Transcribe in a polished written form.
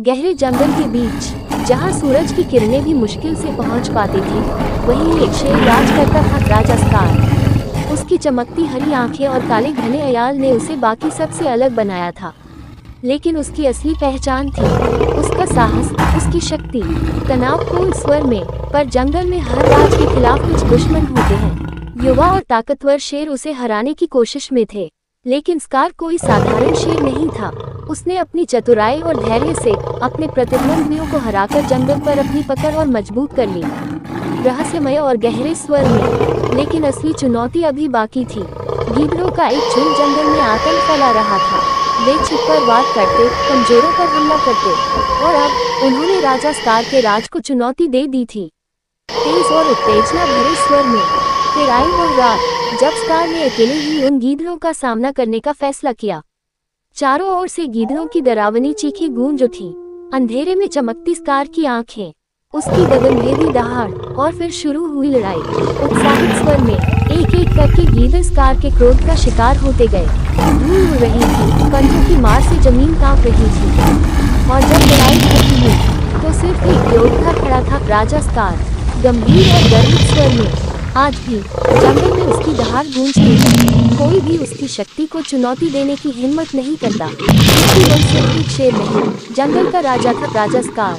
गहरे जंगल के बीच, जहां सूरज की किरणें भी मुश्किल से पहुंच पाती थी, वहीं एक शेर राज करता था, राजा स्कार। उसकी चमकती हरी आंखें और काले घने अयाल ने उसे बाकी सबसे अलग बनाया था। लेकिन उसकी असली पहचान थी उसका साहस, उसकी शक्ति। तनावपूर्ण स्वर में, पर जंगल में हर राज के खिलाफ कुछ दुश्मन होते हैं। युवा और ताकतवर शेर उसे हराने की कोशिश में थे, लेकिन स्कार कोई साधारण शेर नहीं था। उसने अपनी चतुराई और धैर्य से अपने प्रतिद्वंदियों को हराकर जंगल पर अपनी पकड़ और मजबूत कर ली। रहस्यमय और गहरे स्वर में, लेकिन असली चुनौती अभी बाकी थी। गीदड़ों का एक झुंड जंगल में आतंक फैला रहा था। वे छिपकर वार करते, कमजोरों पर हमला करते, और अब उन्होंने राजा स्कार के राज को चुनौती दे दी थी। तेज और उत्तेजना भरे स्वर में, फिर आई वो रात जब स्कार ने अकेले ही उन गीदड़ों का सामना करने का फैसला किया। चारों ओर से गीदड़ों की डरावनी चीखें गूंज उठी। अंधेरे में चमकती स्कार की आंखें, उसकी गगनभेदी दहाड़, और फिर शुरू हुई लड़ाई। उत्साहित स्वर में, एक एक करके गीदड़ स्कार के क्रोध का शिकार होते गए। धूल उड़ रही थी, पंजों की मार से जमीन कांप रही थी। और जब लड़ाई खत्म हुई, तो सिर्फ एक योद्धा खड़ा था, राजा स्कार, गंभीर और गर्वित स्वर में। आज भी जंगल में उसकी दहाड़ गूंजती है। कोई भी उसकी शक्ति को चुनौती देने की हिम्मत नहीं करता, क्योंकि वो सिर्फ एक शेर नहीं, जंगल का राजा था, राजा स्कार।